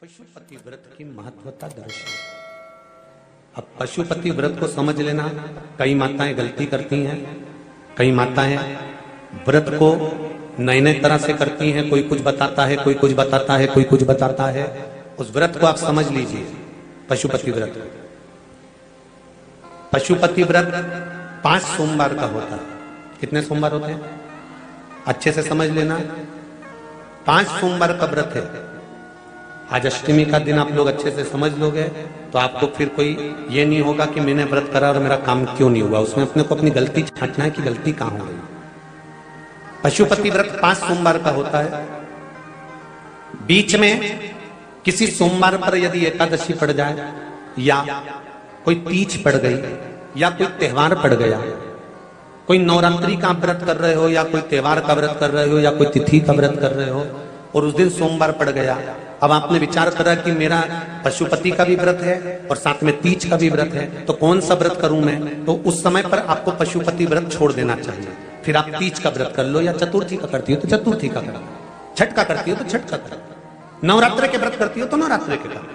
पशुपति व्रत की महत्वता दर्शाओ। अब पशुपति व्रत को समझ लेना। कई माताएं गलती करती हैं, कई माताएं व्रत को नए नए तरह से करती हैं। कोई कुछ बताता है, कोई कुछ बताता है, कोई कुछ बताता है। उस व्रत को आप समझ लीजिए, पशुपति व्रत। पशुपति व्रत 5 सोमवार का होता है। कितने सोमवार होते हैं अच्छे से समझ लेना। 5 सोमवार का व्रत है। आज अष्टमी का दिन आप लोग अच्छे से समझ लोगे तो आपको फिर कोई ये नहीं होगा कि मैंने व्रत करा और मेरा काम क्यों नहीं हुआ। उसमें अपने को अपनी गलती छांटना है कि गलती कहां हो गई। पशुपति व्रत 5 सोमवार का होता है। बीच में किसी सोमवार पर यदि एकादशी पड़ जाए या कोई तीज पड़ गई या कोई त्योहार पड़ गया, कोई नवरात्रि का व्रत कर रहे हो या कोई त्योहार का व्रत कर रहे हो या कोई तिथि का व्रत कर रहे हो और उस दिन सोमवार पड़ गया, अब आपने विचार करा कि मेरा पशुपति का भी व्रत है और साथ में तीज का भी व्रत है, तो कौन सा व्रत करूं मैं। तो उस समय पर आपको पशुपति व्रत छोड़ देना चाहिए। फिर आप तीज का व्रत कर लो, या चतुर्थी का करती हो तो चतुर्थी का करो, छठ का करती हो तो छठ का करो, नवरात्र के व्रत करती हो तो नवरात्र के करो।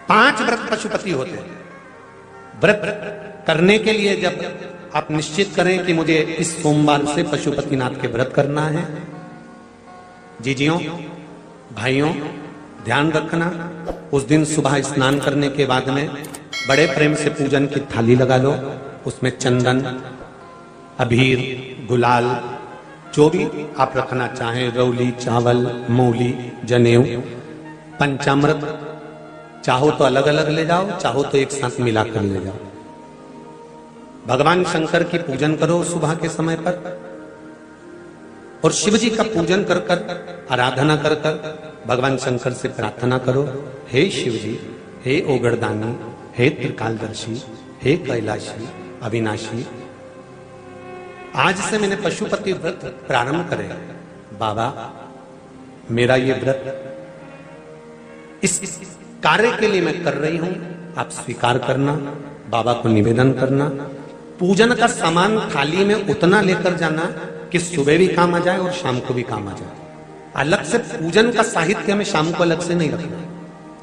5 व्रत पशुपति होते हैं। व्रत करने के लिए जब आप निश्चित करें कि मुझे इस सोमवार से पशुपतिनाथ के व्रत करना है, जीजियों भाइयों ध्यान रखना, उस दिन सुबह स्नान करने के बाद में बड़े प्रेम से पूजन की थाली लगा लो। उसमें चंदन, अबीर, गुलाल, जो भी आप रखना चाहें, रौली, चावल, मौली, जनेऊ, पंचामृत, चाहो तो अलग अलग ले जाओ, चाहो तो एक साथ मिलाकर ले जाओ। भगवान शंकर की पूजन करो सुबह के समय पर और शिव जी का पूजन कर कर, आराधना कर कर भगवान शंकर से प्रार्थना करो, हे शिव जी, हे ओगरदानी, हे त्रिकालदर्शी, हे कैलाशी, अविनाशी, आज से मैंने पशुपति व्रत प्रारंभ करे। बाबा मेरा ये व्रत इस कार्य के लिए मैं कर रही हूं, आप स्वीकार करना। बाबा को निवेदन करना। पूजन का सामान थाली में उतना लेकर जाना कि सुबह भी काम आ जाए और शाम को भी काम आ जाए। अलग से पूजन का साहित्य हमें शाम को अलग से नहीं रखना।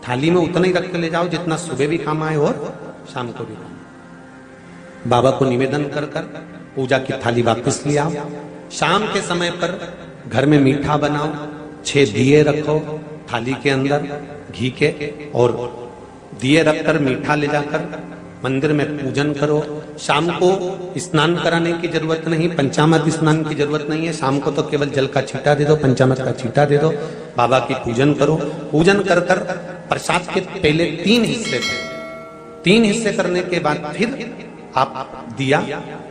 थाली में उतना ही रख के ले जाओ जितना सुबह भी काम आए और शाम को भी काम आए। बाबा को निवेदन कर कर पूजा की थाली वापस ले आओ। शाम के समय पर घर में मीठा बनाओ, 6 दिए रखो थाली के अंदर घी के, और दिए रखकर मीठा ले जाकर मंदिर में पूजन करो। शाम को स्नान कराने की जरूरत नहीं, पंचामृत स्नान की जरूरत नहीं है। शाम को तो केवल जल का छींटा दे दो, पंचामृत का छींटा दे दो। बाबा की पूजन करो। पूजन कर कर प्रसाद के पहले 3 हिस्से करो। 3 हिस्से करने के बाद फिर आप दिया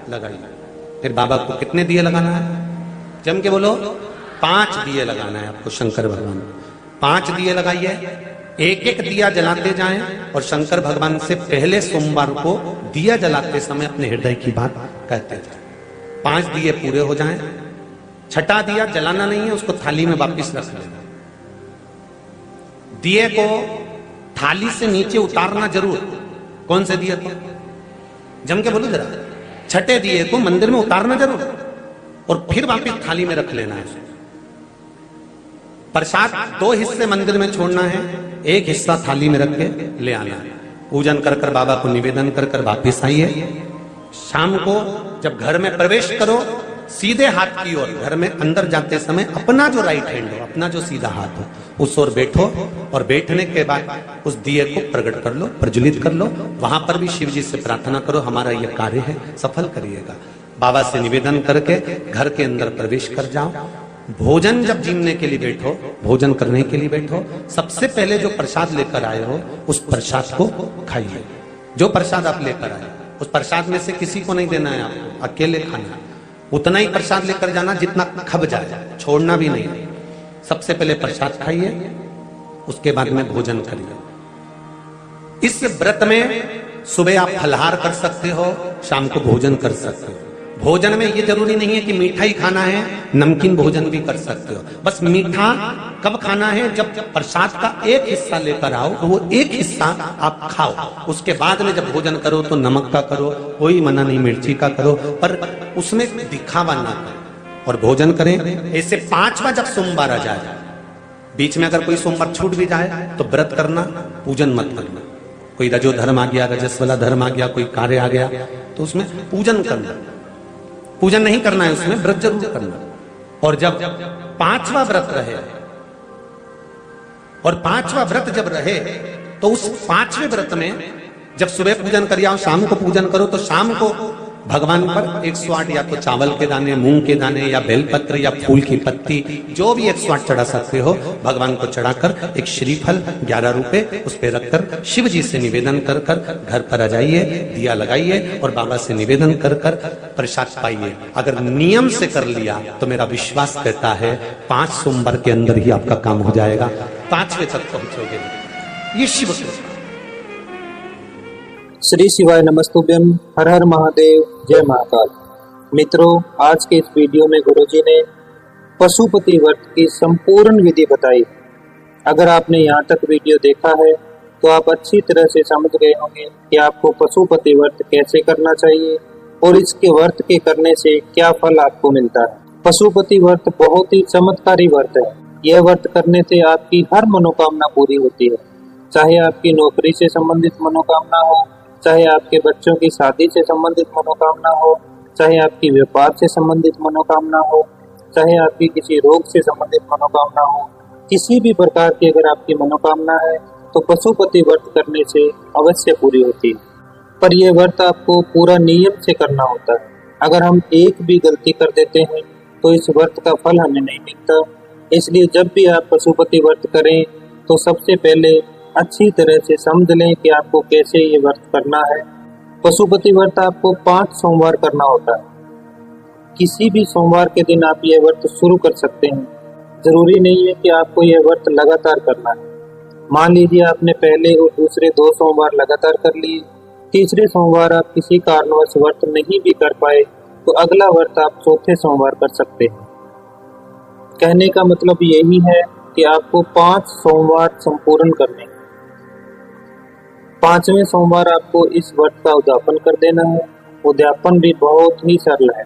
लगाइए। फिर बाबा को कितने दिए लगाना है? जम के बोलो, 5 दिए लगाना है आपको शंकर भगवान। 5 दिए लगाइए, एक एक दिया जलाते जाएं और शंकर भगवान से पहले सोमवार को दिया जलाते समय अपने हृदय की बात कहते जाएं। 5 दिए पूरे हो जाएं। छठा दिया जलाना नहीं है, उसको थाली में वापस रख लेना। दिए को थाली से नीचे उतारना जरूर। कौन से दिए को? जम के बोलो जरा। छठे दिए को मंदिर में उतारना जरूर और फिर वापस थाली में रख लेना है। प्रसाद 2 हिस्से मंदिर में छोड़ना है, 1 हिस्सा थाली में रख के ले आना है। पूजन कर कर बाबा को निवेदन कर कर वापिस आइए। शाम को जब घर में प्रवेश करो, सीधे हाथ की ओर, घर में अंदर जाते समय अपना जो राइट हैंड हो, अपना जो सीधा हाथ हो, उस ओर बैठो और बैठने के बाद उस दिए को प्रकट कर लो, प्रज्वलित कर लो। वहां पर भी शिव जी से प्रार्थना करो, हमारा यह कार्य है सफल करिएगा। बाबा से निवेदन करके घर के अंदर प्रवेश कर जाओ। भोजन जब जीवने के लिए बैठो, भोजन करने के लिए बैठो, सबसे पहले जो प्रसाद लेकर आए हो उस प्रसाद को खाइए। जो प्रसाद आप लेकर आए उस प्रसाद में से किसी को नहीं देना है आपको, अकेले खाना। उतना ही प्रसाद लेकर जाना जितना खब जाए, छोड़ना भी नहीं। सबसे पहले प्रसाद खाइए, उसके बाद में भोजन करिए। इस व्रत में सुबह आप फलहार कर सकते हो, शाम को भोजन कर सकते हो। भोजन में ये जरूरी नहीं है कि मीठा ही खाना है, नमकीन भोजन भी कर सकते हो। बस मीठा कब खाना है? जब प्रसाद का 1 हिस्सा लेकर आओ, वो 1 हिस्सा आप खाओ। उसके बाद में जब भोजन करो तो नमक का करो, कोई मना नहीं, मिर्ची का करो, पर उसमें दिखावा ना करो। और भोजन करें। ऐसे 5वां जब सोमवार आ जाए, बीच में अगर कोई सोमवार छूट भी जाए तो व्रत करना, पूजन मत करना। कोई रजो धर्म आ गया, रजस वाला धर्म आ गया, कोई कार्य आ गया तो उसमें पूजन करना, पूजन नहीं करना है, उसमें व्रत जरूर करना। और जब 5वां व्रत रहे, और 5वां व्रत जब रहे तो उस 5वें व्रत में जब सुबह पूजन कर आओ, शाम को पूजन करो, तो शाम को भगवान पर 108 या तो चावल के दाने, मूंग के दाने, या बेलपत्र, या फूल की पत्ती, जो भी 108 चढ़ा सकते हो भगवान को चढ़ाकर एक श्रीफल 11 रुपए उस पर रखकर शिव जी से निवेदन कर कर घर पर आ जाइए, दिया लगाइए और बाबा से निवेदन कर कर प्रसाद पाइए। अगर नियम से कर लिया तो मेरा विश्वास कहता है 5 सोमवार के अंदर ही आपका काम हो जाएगा, 5वें तक पहुंचोगे। ये शिव कृपा। श्री शिवाय नमस्तुभ्यम। हर हर महादेव, जय महाकाल। मित्रों, आज के इस वीडियो में गुरुजी ने पशुपति व्रत की संपूर्ण विधि बताई। अगर आपने यहाँ तक वीडियो देखा है तो आप अच्छी तरह से समझ गए होंगे कि आपको पशुपति व्रत कैसे करना चाहिए और इसके व्रत के करने से क्या फल आपको मिलता है। पशुपति व्रत बहुत ही चमत्कारी व्रत है। यह व्रत करने से आपकी हर मनोकामना पूरी होती है, चाहे आपकी नौकरी से संबंधित मनोकामना हो, चाहे आपके बच्चों की शादी से संबंधित मनोकामना हो, चाहे आपकी व्यापार से संबंधित मनोकामना हो, चाहे आपकी किसी रोग से संबंधित मनोकामना हो, किसी भी प्रकार की अगर आपकी मनोकामना है तो पशुपति व्रत करने से अवश्य पूरी होती है। पर यह व्रत आपको पूरा नियम से करना होता है। अगर हम एक भी गलती कर देते हैं तो इस व्रत का फल हमें नहीं मिलता। इसलिए जब भी आप पशुपति व्रत करें तो सबसे पहले अच्छी तरह से समझ लें कि आपको कैसे ये व्रत करना है। पशुपति व्रत आपको 5 सोमवार करना होता है। किसी भी सोमवार के दिन आप ये व्रत शुरू कर सकते हैं। जरूरी नहीं है कि आपको ये व्रत लगातार करना है। मान लीजिए आपने पहले और दूसरे 2 सोमवार लगातार कर लिए, तीसरे सोमवार आप किसी कारणवश व्रत नहीं भी कर पाए तो अगला व्रत आप चौथे सोमवार कर सकते हैं। कहने का मतलब यही है कि आपको 5 सोमवार संपूर्ण करने। 5वें सोमवार आपको इस व्रत का उद्यापन कर देना है। उद्यापन भी बहुत ही सरल है,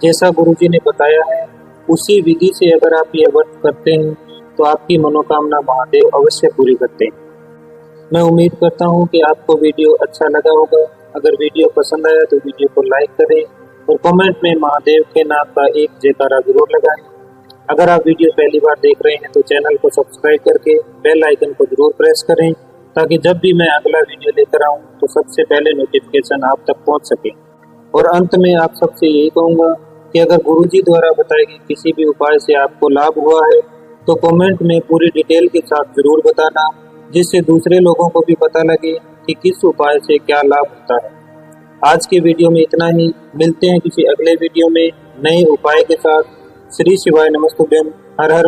जैसा गुरुजी ने बताया है उसी विधि से अगर आप ये व्रत करते हैं तो आपकी मनोकामना महादेव अवश्य पूरी करते हैं। मैं उम्मीद करता हूँ कि आपको वीडियो अच्छा लगा होगा। अगर वीडियो पसंद आया तो वीडियो को लाइक करें और कमेंट में महादेव के नाम का एक जयकारा जरूर लगाएं। अगर आप वीडियो पहली बार देख रहे हैं तो चैनल को सब्सक्राइब करके बेल आइकन को जरूर प्रेस करें, ताकि जब भी मैं अगला वीडियो लेकर आऊं तो सबसे पहले नोटिफिकेशन आप तक पहुंच सके। और अंत में आप सबसे यही कहूंगा कि अगर गुरुजी द्वारा बताए गए किसी भी उपाय से आपको लाभ हुआ है तो कमेंट में पूरी डिटेल के साथ जरूर बताना, जिससे दूसरे लोगों को भी पता लगे कि किस उपाय से क्या लाभ होता है। आज के वीडियो में इतना ही। मिलते हैं किसी अगले वीडियो में नए उपाय के साथ। श्री शिवाय नमस्तुभ्यम। हर हर